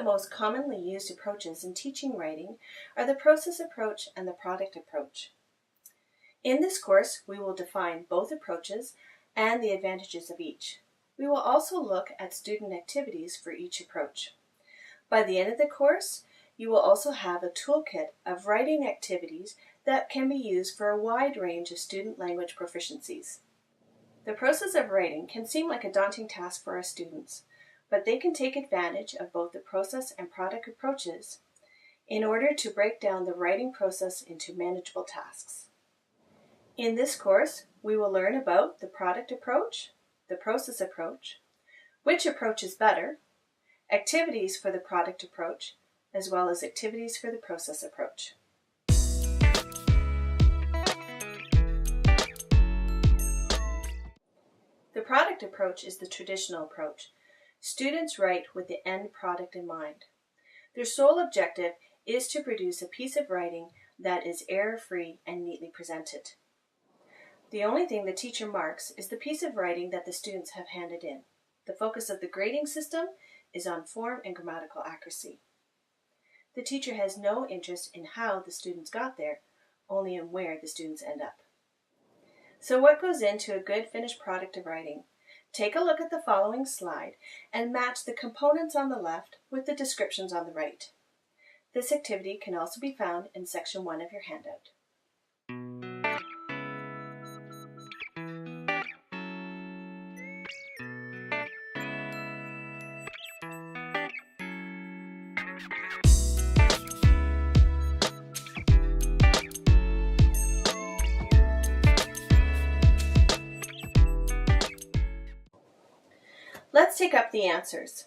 most commonly used approaches in teaching writing are the process approach and the product approach. In this course, we will define both approaches and the advantages of each. We will also look at student activities for each approach. By the end of the course, you will also have a toolkit of writing activities that can be used for a wide range of student language proficiencies. The process of writing can seem like a daunting task for our students, but they can take advantage of both the process and product approaches in order to break down the writing process into manageable tasks. In this course, we will learn about the product approach, the process approach, which approach is better, activities for the product approach, as well as activities for the process approach. The product approach is the traditional approach. Students write with the end product in mind. Their sole objective is to produce a piece of writing that is error-free and neatly presented. The only thing the teacher marks is the piece of writing that the students have handed in. The focus of the grading system is on form and grammatical accuracy. The teacher has no interest in how the students got there, only in where the students end up. So what goes into a good finished product of writing? Take a look at the following slide and match the components on the left with the descriptions on the right. This activity can also be found in section 1 of your handout. Let's take up the answers.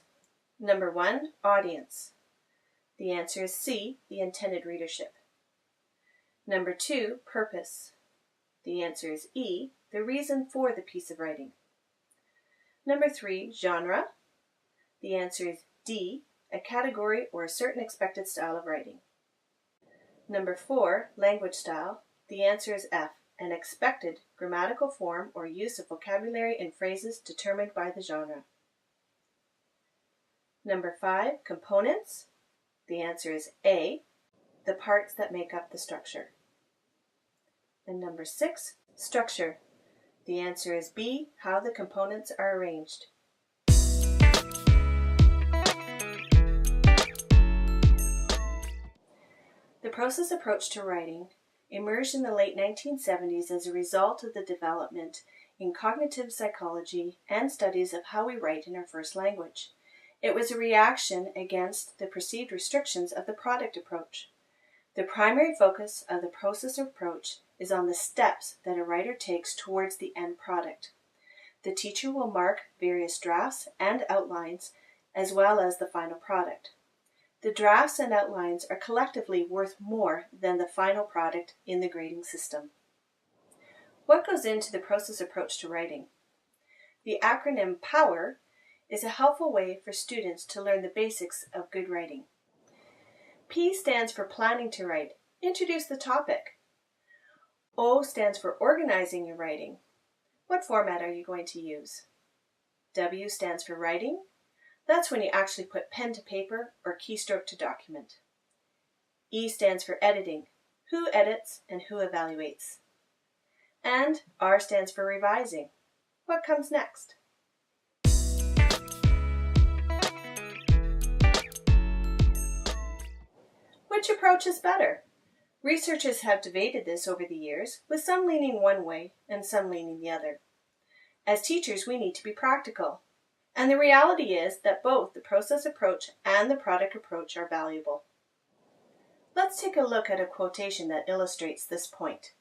Number 1, audience. The answer is C, the intended readership. Number 2, purpose. The answer is E, the reason for the piece of writing. Number 3, genre. The answer is D, a category or a certain expected style of writing. Number 4, language style. The answer is F, an expected grammatical form or use of vocabulary and phrases determined by the genre. Number 5, components. The answer is A, the parts that make up the structure. And number 6, structure. The answer is B, how the components are arranged. The process approach to writing emerged in the late 1970s as a result of the development in cognitive psychology and studies of how we write in our first language. It was a reaction against the perceived restrictions of the product approach. The primary focus of the process approach is on the steps that a writer takes towards the end product. The teacher will mark various drafts and outlines as well as the final product. The drafts and outlines are collectively worth more than the final product in the grading system. What goes into the process approach to writing? The acronym POWER is a helpful way for students to learn the basics of good writing. P stands for planning to write. Introduce the topic. O stands for organizing your writing. What format are you going to use? W stands for writing. That's when you actually put pen to paper or keystroke to document. E stands for editing. Who edits and who evaluates? And R stands for revising. What comes next? Which approach is better? Researchers have debated this over the years, with some leaning one way and some leaning the other. As teachers, we need to be practical. And the reality is that both the process approach and the product approach are valuable. Let's take a look at a quotation that illustrates this point.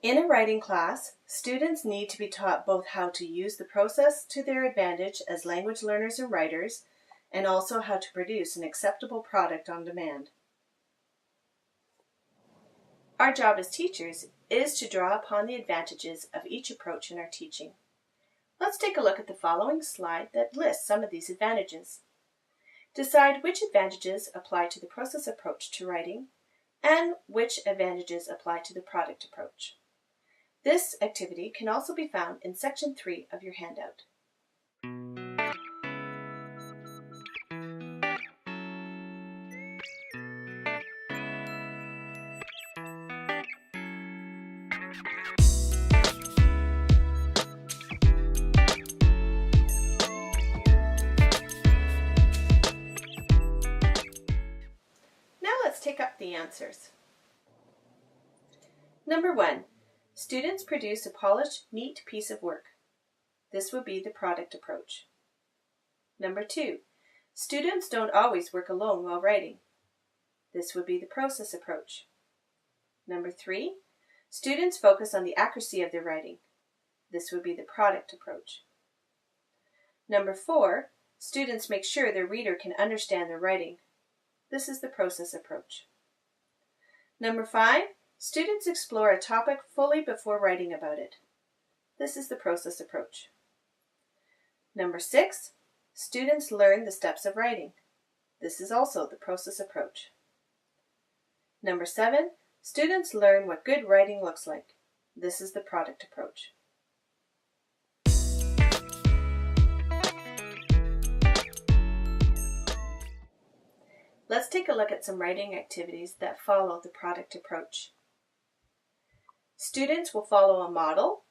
In a writing class, students need to be taught both how to use the process to their advantage as language learners and writers, and also how to produce an acceptable product on demand. Our job as teachers is to draw upon the advantages of each approach in our teaching. Let's take a look at the following slide that lists some of these advantages. Decide which advantages apply to the process approach to writing and which advantages apply to the product approach. This activity can also be found in section 3 of your handout. answers. Number 1. Students produce a polished, neat piece of work. This would be the product approach. Number 2. Students don't always work alone while writing. This would be the process approach. Number 3. Students focus on the accuracy of their writing. This would be the product approach. Number 4. Students make sure their reader can understand their writing. This is the process approach. Number 5. Students explore a topic fully before writing about it. This is the process approach. Number 6. Students learn the steps of writing. This is also the process approach. Number 7. Students learn what good writing looks like. This is the product approach. Let's take a look at some writing activities that follow the product approach. Students will follow a model,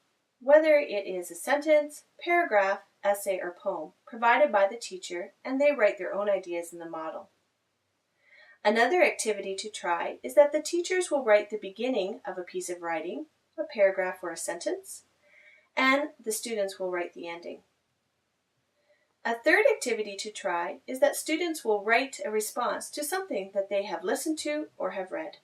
whether it is a sentence, paragraph, essay, or poem, provided by the teacher, and they write their own ideas in the model. Another activity to try is that the teachers will write the beginning of a piece of writing, a paragraph or a sentence, and the students will write the ending. A third activity to try is that students will write a response to something that they have listened to or have read.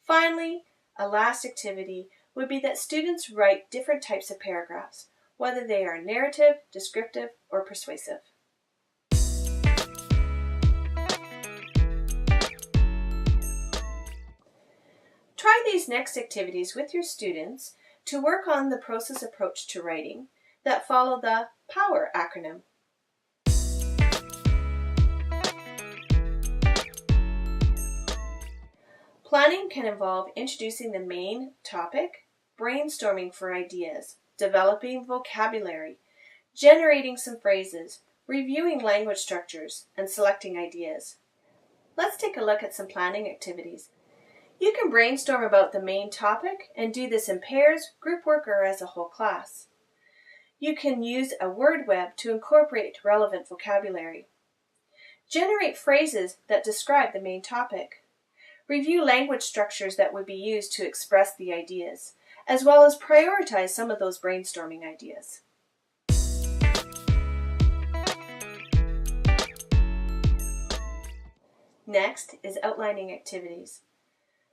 Finally, a last activity would be that students write different types of paragraphs, whether they are narrative, descriptive, or persuasive. Try these next activities with your students to work on the process approach to writing that follow the POWER acronym. Planning can involve introducing the main topic, brainstorming for ideas, developing vocabulary, generating some phrases, reviewing language structures, and selecting ideas. Let's take a look at some planning activities. You can brainstorm about the main topic and do this in pairs, group work, or as a whole class. You can use a wordweb to incorporate relevant vocabulary. Generate phrases that describe the main topic. Review language structures that would be used to express the ideas, as well as prioritize some of those brainstorming ideas. Next is outlining activities.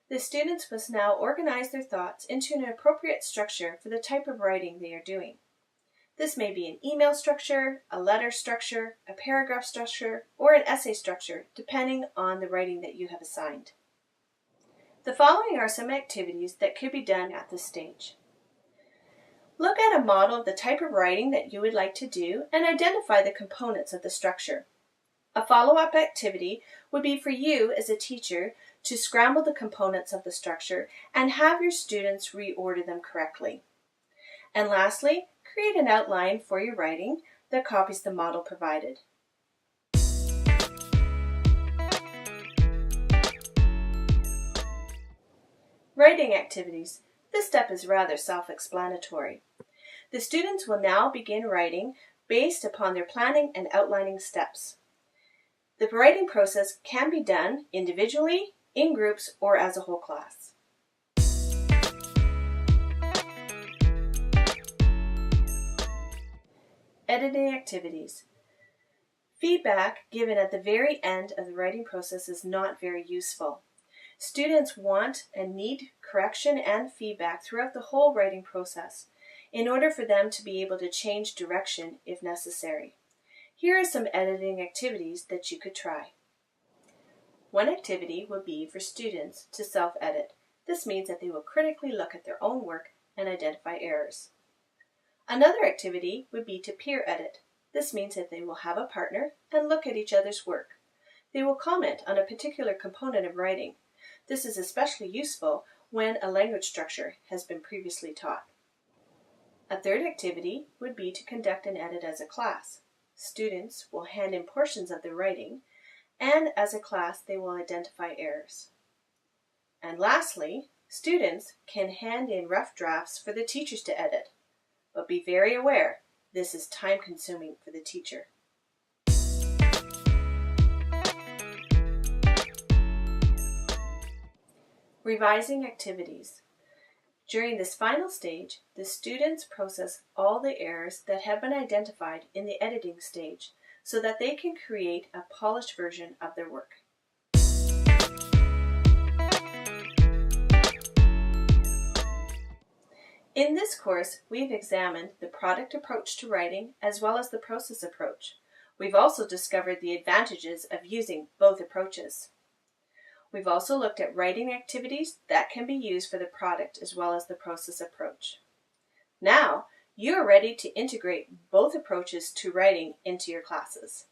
The students must now organize their thoughts into an appropriate structure for the type of writing they are doing. This may be an email structure, a letter structure, a paragraph structure, or an essay structure, depending on the writing that you have assigned. The following are some activities that could be done at this stage. Look at a model of the type of writing that you would like to do and identify the components of the structure. A follow-up activity would be for you as a teacher to scramble the components of the structure and have your students reorder them correctly. And lastly, create an outline for your writing that copies the model provided. Writing activities. This step is rather self-explanatory. The students will now begin writing based upon their planning and outlining steps. The writing process can be done individually, in groups, or as a whole class. Editing activities. Feedback given at the very end of the writing process is not very useful. Students want and need correction and feedback throughout the whole writing process in order for them to be able to change direction if necessary. Here are some editing activities that you could try. One activity would be for students to self-edit. This means that they will critically look at their own work and identify errors. Another activity would be to peer edit. This means that they will have a partner and look at each other's work. They will comment on a particular component of writing. This is especially useful when a language structure has been previously taught. A third activity would be to conduct an edit as a class. Students will hand in portions of their writing, and as a class they will identify errors. And lastly, students can hand in rough drafts for the teachers to edit. But be very aware, this is time-consuming for the teacher. Revising activities. During this final stage, the students process all the errors that have been identified in the editing stage so that they can create a polished version of their work. In this course, we've examined the product approach to writing as well as the process approach. We've also discovered the advantages of using both approaches. We've also looked at writing activities that can be used for the product as well as the process approach. Now, you're ready to integrate both approaches to writing into your classes.